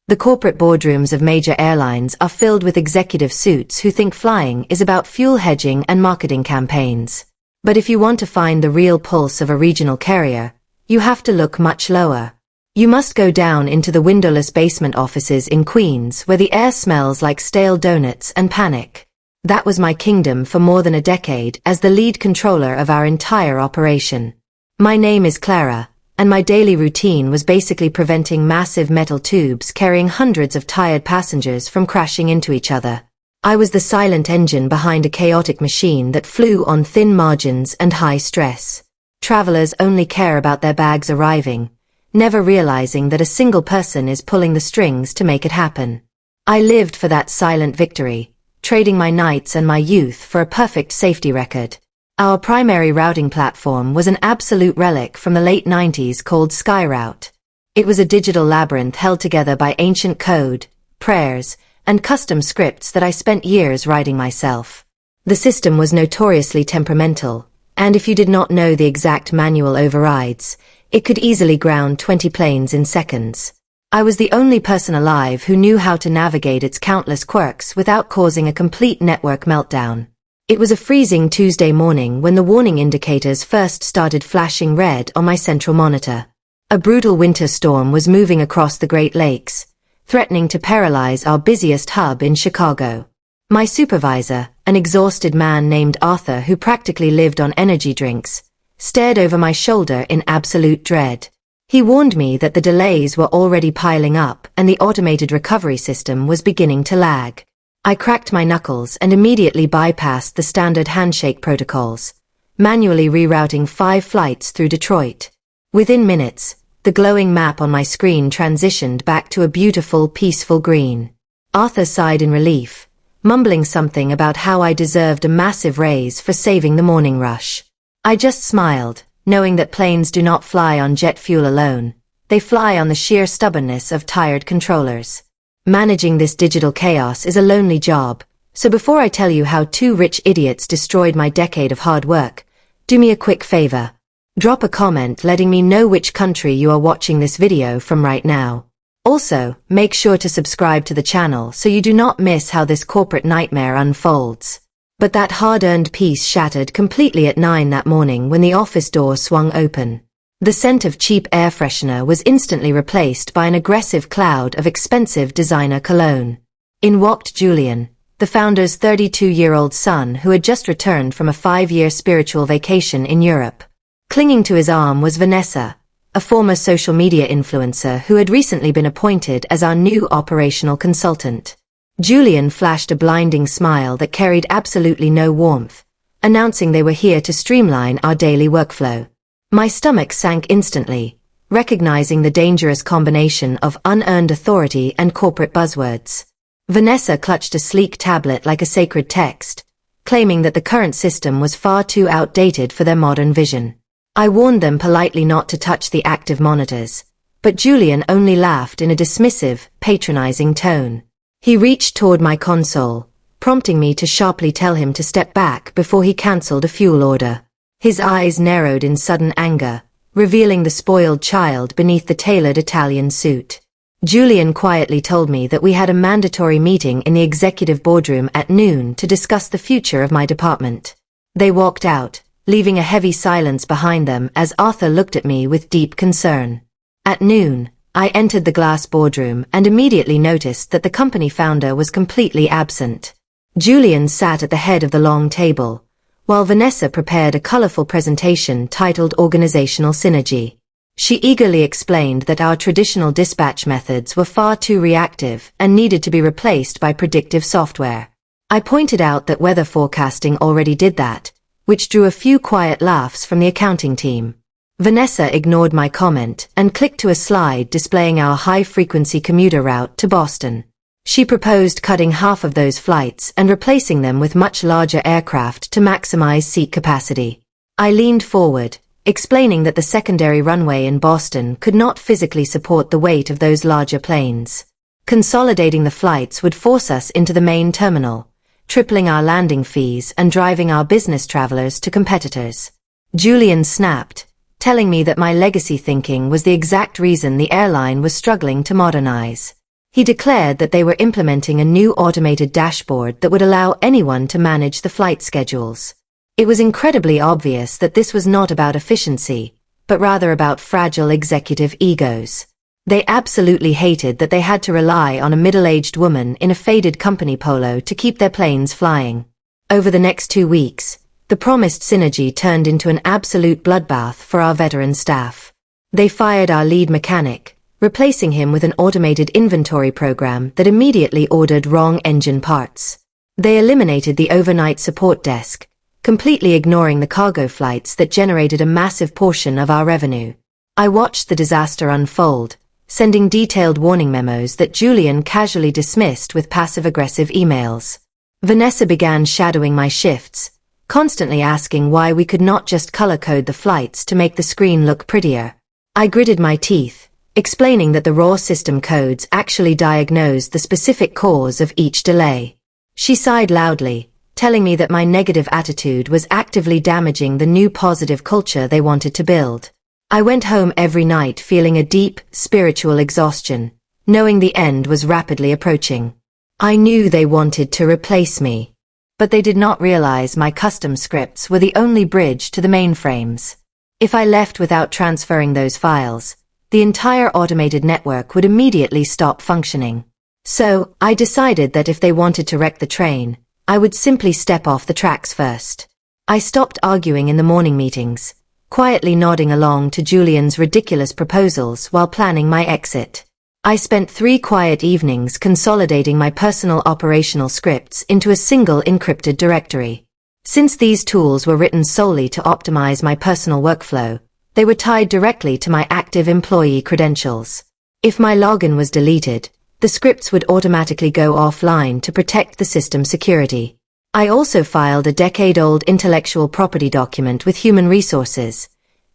The corporate boardrooms of major airlines are filled with executive suits who think flying is about fuel hedging and marketing campaigns. But if you want to find the real pulse of a regional carrier, you have to look much lower. You must go down into the windowless basement offices in Queens where the air smells like stale donuts and panic. That was my kingdom for more than a decade as the lead controller of our entire operation. My name is Clara, and my daily routine was basically preventing massive metal tubes carrying hundreds of tired passengers from crashing into each other. I was the silent engine behind a chaotic machine that flew on thin margins and high stress. Travelers only care about their bags arriving, never realizing that a single person is pulling the strings to make it happen. I lived for that silent victory, trading my nights and my youth for a perfect safety record. Our primary routing platform was an absolute relic from the late 90s called SkyRoute. It was a digital labyrinth held together by ancient code, prayers, and custom scripts that I spent years writing myself. The system was notoriously temperamental, and if you did not know the exact manual overrides, it could easily ground 20 planes in seconds. I was the only person alive who knew how to navigate its countless quirks without causing a complete network meltdown. It was a freezing Tuesday morning when the warning indicators first started flashing red on my central monitor. A brutal winter storm was moving across the Great Lakes, threatening to paralyze our busiest hub in Chicago. My supervisor, an exhausted man named Arthur who practically lived on energy drinks, stared over my shoulder in absolute dread. He warned me that the delays were already piling up and the automated recovery system was beginning to lag. I cracked my knuckles and immediately bypassed the standard handshake protocols, manually rerouting 5 flights through Detroit. Within minutes, the glowing map on my screen transitioned back to a beautiful, peaceful green. Arthur sighed in relief, mumbling something about how I deserved a massive raise for saving the morning rush. I just smiled, knowing that planes do not fly on jet fuel alone. They fly on the sheer stubbornness of tired controllers. Managing this digital chaos is a lonely job, so before I tell you how 2 rich idiots destroyed my decade of hard work, do me a quick favor. Drop a comment letting me know which country you are watching this video from right now. Also, make sure to subscribe to the channel so you do not miss how this corporate nightmare unfolds. But that hard-earned peace shattered completely at 9 that morning when the office door swung open. The scent of cheap air freshener was instantly replaced by an aggressive cloud of expensive designer cologne. In walked Julian, the founder's 32-year-old son who had just returned from a 5-year spiritual vacation in Europe. Clinging to his arm was Vanessa, a former social media influencer who had recently been appointed as our new operational consultant. Julian flashed a blinding smile that carried absolutely no warmth, announcing they were here to streamline our daily workflow. My stomach sank instantly, recognizing the dangerous combination of unearned authority and corporate buzzwords. Vanessa clutched a sleek tablet like a sacred text, claiming that the current system was far too outdated for their modern vision. I warned them politely not to touch the active monitors, but Julian only laughed in a dismissive, patronizing tone. He reached toward my console, prompting me to sharply tell him to step back before he cancelled a fuel order. His eyes narrowed in sudden anger, revealing the spoiled child beneath the tailored Italian suit. Julian quietly told me that we had a mandatory meeting in the executive boardroom at noon to discuss the future of my department. They walked out, leaving a heavy silence behind them as Arthur looked at me with deep concern. At noon, I entered the glass boardroom and immediately noticed that the company founder was completely absent. Julian sat at the head of the long table, while Vanessa prepared a colorful presentation titled Organizational Synergy. She eagerly explained that our traditional dispatch methods were far too reactive and needed to be replaced by predictive software. I pointed out that weather forecasting already did that, which drew a few quiet laughs from the accounting team. Vanessa ignored my comment and clicked to a slide displaying our high-frequency commuter route to Boston. She proposed cutting half of those flights and replacing them with much larger aircraft to maximize seat capacity. I leaned forward, explaining that the secondary runway in Boston could not physically support the weight of those larger planes. Consolidating the flights would force us into the main terminal, tripling our landing fees and driving our business travelers to competitors. Julian snapped, telling me that my legacy thinking was the exact reason the airline was struggling to modernize. He declared that they were implementing a new automated dashboard that would allow anyone to manage the flight schedules. It was incredibly obvious that this was not about efficiency, but rather about fragile executive egos. They absolutely hated that they had to rely on a middle-aged woman in a faded company polo to keep their planes flying. Over the next 2 weeks, the promised synergy turned into an absolute bloodbath for our veteran staff. They fired our lead mechanic, replacing him with an automated inventory program that immediately ordered wrong engine parts. They eliminated the overnight support desk, completely ignoring the cargo flights that generated a massive portion of our revenue. I watched the disaster unfold, sending detailed warning memos that Julian casually dismissed with passive-aggressive emails. Vanessa began shadowing my shifts, constantly asking why we could not just color-code the flights to make the screen look prettier. I gritted my teeth, explaining that the raw system codes actually diagnosed the specific cause of each delay. She sighed loudly, telling me that my negative attitude was actively damaging the new positive culture they wanted to build. I went home every night feeling a deep, spiritual exhaustion, knowing the end was rapidly approaching. I knew they wanted to replace me, but they did not realize my custom scripts were the only bridge to the mainframes. If I left without transferring those files, the entire automated network would immediately stop functioning. So, I decided that if they wanted to wreck the train, I would simply step off the tracks first. I stopped arguing in the morning meetings, quietly nodding along to Julian's ridiculous proposals while planning my exit. I spent 3 quiet evenings consolidating my personal operational scripts into a single encrypted directory. Since these tools were written solely to optimize my personal workflow, they were tied directly to my active employee credentials. If my login was deleted, the scripts would automatically go offline to protect the system security. I also filed a decade-old intellectual property document with Human Resources,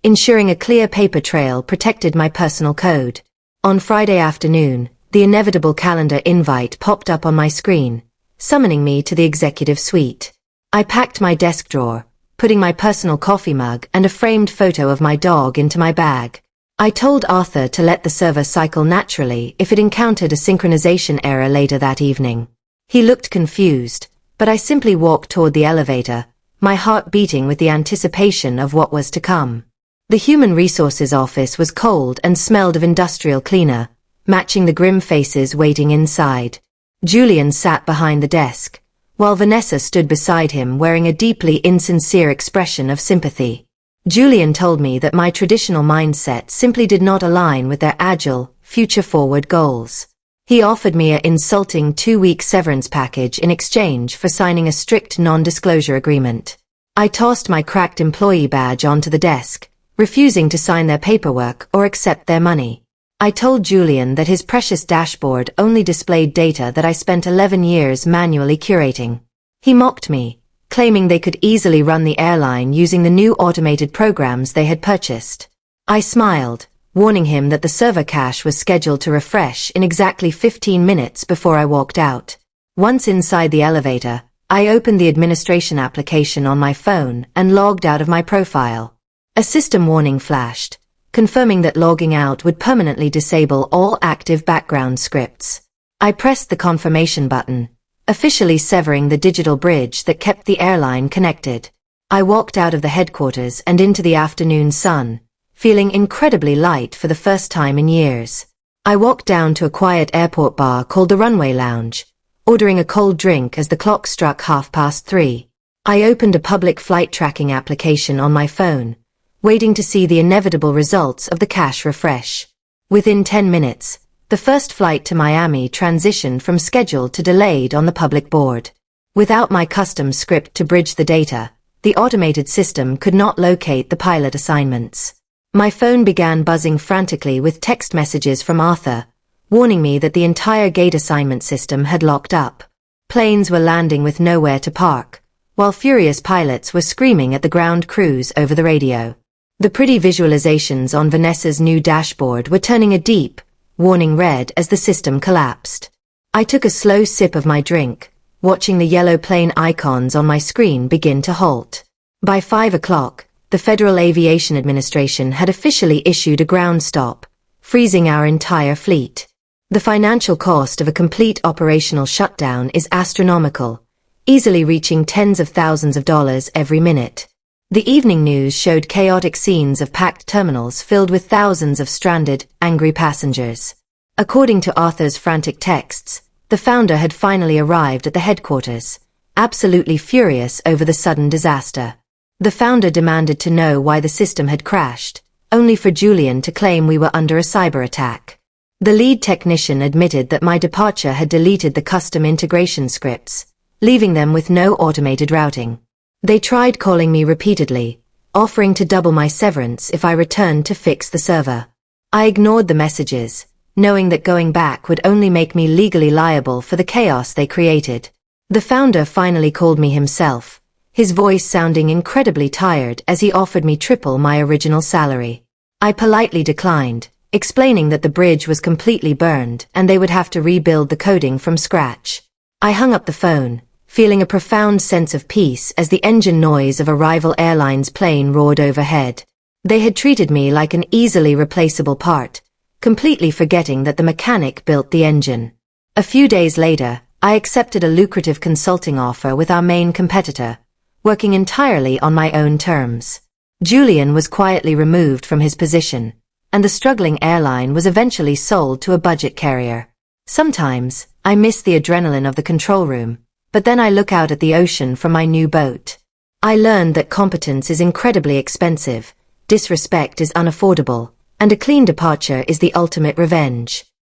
ensuring a clear paper trail protected my personal code. On Friday afternoon, the inevitable calendar invite popped up on my screen, summoning me to the executive suite. I packed my desk drawer, putting my personal coffee mug and a framed photo of my dog into my bag. I told Arthur to let the server cycle naturally if it encountered a synchronization error later that evening. He looked confused, but I simply walked toward the elevator, my heart beating with the anticipation of what was to come. The Human Resources office was cold and smelled of industrial cleaner, matching the grim faces waiting inside. Julian sat behind the desk, while Vanessa stood beside him wearing a deeply insincere expression of sympathy. Julian told me that my traditional mindset simply did not align with their agile, future-forward goals. He offered me an insulting 2-week severance package in exchange for signing a strict non-disclosure agreement. I tossed my cracked employee badge onto the desk, refusing to sign their paperwork or accept their money. I told Julian that his precious dashboard only displayed data that I spent 11 years manually curating. He mocked me, claiming they could easily run the airline using the new automated programs they had purchased. I smiled, warning him that the server cache was scheduled to refresh in exactly 15 minutes before I walked out. Once inside the elevator, I opened the administration application on my phone and logged out of my profile. A system warning flashed, confirming that logging out would permanently disable all active background scripts. I pressed the confirmation button, officially severing the digital bridge that kept the airline connected. I walked out of the headquarters and into the afternoon sun, feeling incredibly light for the first time in years. I walked down to a quiet airport bar called the Runway Lounge, ordering a cold drink as the clock struck 3:30. I opened a public flight tracking application on my phone, waiting to see the inevitable results of the cache refresh. Within 10 minutes, the first flight to Miami transitioned from scheduled to delayed on the public board. Without my custom script to bridge the data, the automated system could not locate the pilot assignments. My phone began buzzing frantically with text messages from Arthur, warning me that the entire gate assignment system had locked up. Planes were landing with nowhere to park, while furious pilots were screaming at the ground crews over the radio. The pretty visualizations on Vanessa's new dashboard were turning a deep, warning red as the system collapsed. I took a slow sip of my drink, watching the yellow plane icons on my screen begin to halt. By 5 o'clock, the Federal Aviation Administration had officially issued a ground stop, freezing our entire fleet. The financial cost of a complete operational shutdown is astronomical, easily reaching tens of thousands of dollars every minute. The evening news showed chaotic scenes of packed terminals filled with thousands of stranded, angry passengers. According to Arthur's frantic texts, the founder had finally arrived at the headquarters, absolutely furious over the sudden disaster. The founder demanded to know why the system had crashed, only for Julian to claim we were under a cyber attack. The lead technician admitted that my departure had deleted the custom integration scripts, leaving them with no automated routing. They tried calling me repeatedly, offering to double my severance if I returned to fix the server. I ignored the messages, knowing that going back would only make me legally liable for the chaos they created. The founder finally called me himself, his voice sounding incredibly tired as he offered me triple my original salary. I politely declined, explaining that the bridge was completely burned and they would have to rebuild the coding from scratch. I hung up the phone, feeling a profound sense of peace as the engine noise of a rival airline's plane roared overhead. They had treated me like an easily replaceable part, completely forgetting that the mechanic built the engine. A few days later, I accepted a lucrative consulting offer with our main competitor, working entirely on my own terms. Julian was quietly removed from his position, and the struggling airline was eventually sold to a budget carrier. Sometimes, I miss the adrenaline of the control room, but then I look out at the ocean from my new boat. I learned that competence is incredibly expensive, disrespect is unaffordable, and a clean departure is the ultimate revenge.